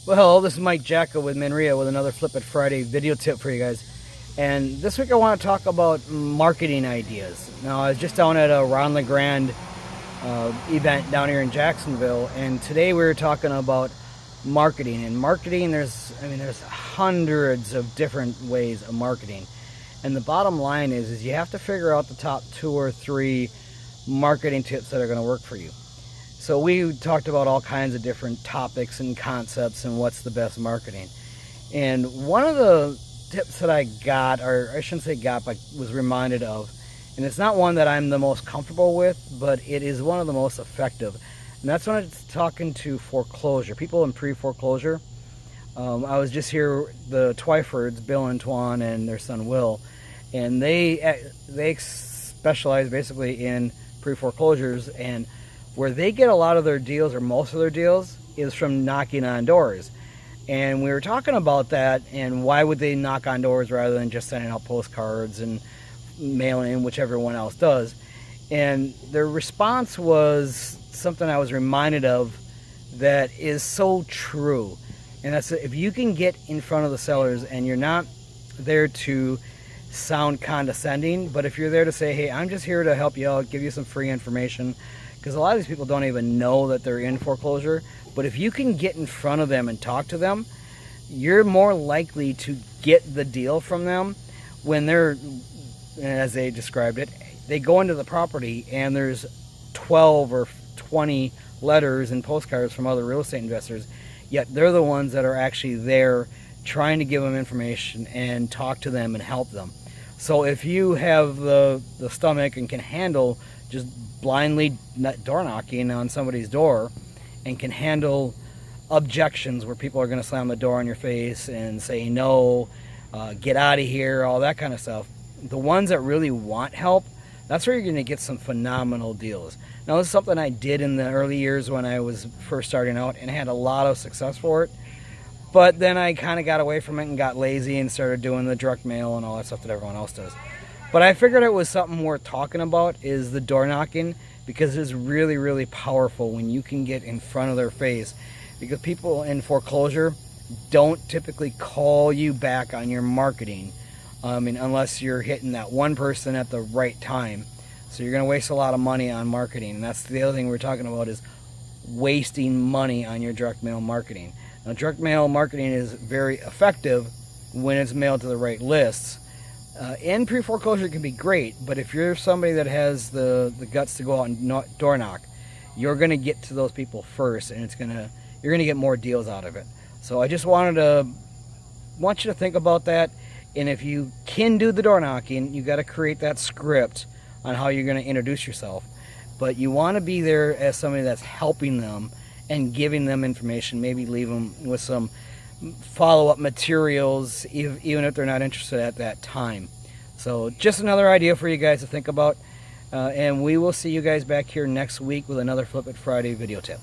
Well, hello, this is Mike Jacko with Manria with another Flip It Friday video tip for you guys. And this week I want to talk about marketing ideas. Now, I was just down at a Ron LeGrand event down here in Jacksonville, and today we were talking about marketing. And marketing, there's hundreds of different ways of marketing. And the bottom line is you have to figure out the top 2 or 3 marketing tips that are going to work for you. So we talked about all kinds of different topics and concepts and what's the best marketing. And one of the tips that I got, or I shouldn't say got, but was reminded of, and it's not one that I'm the most comfortable with, but it is one of the most effective. And that's when it's talking to foreclosure, people in pre-foreclosure. I was just here, the Twyfords, Bill and Twan and their son Will, and they specialize basically in pre-foreclosures, and where they get a lot of their deals, or most of their deals, is from knocking on doors. And we were talking about that, and why would they knock on doors rather than just sending out postcards and mailing in, which everyone else does. And their response was something I was reminded of that is so true. And that's, if you can get in front of the sellers and you're not there to sound condescending, but if you're there to say, hey, I'm just here to help you out, give you some free information, because a lot of these people don't even know that they're in foreclosure. But if you can get in front of them and talk to them, you're more likely to get the deal from them when they're, as they described it, they go into the property and there's 12 or 20 letters and postcards from other real estate investors, yet they're the ones that are actually there trying to give them information and talk to them and help them. So if you have the stomach and can handle just blindly door knocking on somebody's door, and can handle objections where people are going to slam the door in your face and say no, get out of here, all that kind of stuff, the ones that really want help, that's where you're going to get some phenomenal deals. Now, this is something I did in the early years when I was first starting out and had a lot of success for it, but then I kind of got away from it and got lazy and started doing the direct mail and all that stuff that everyone else does. But I figured it was something worth talking about, is the door knocking, because it's really, really powerful when you can get in front of their face. Because people in foreclosure don't typically call you back on your marketing, unless you're hitting that one person at the right time. So you're going to waste a lot of money on marketing. And that's the other thing we're talking about, is wasting money on your direct mail marketing. Now, direct mail marketing is very effective when it's mailed to the right lists. In pre-foreclosure can be great, but if you're somebody that has the guts to go out and door knock, you're going to get to those people first, and you're going to get more deals out of it. So I just want you to think about that. And if you can do the door knocking, you got to create that script on how you're going to introduce yourself. But you want to be there as somebody that's helping them and giving them information. Maybe leave them with some follow-up materials, even if they're not interested at that time. So just another idea for you guys to think about, and we will see you guys back here next week with another Flip It Friday video tip.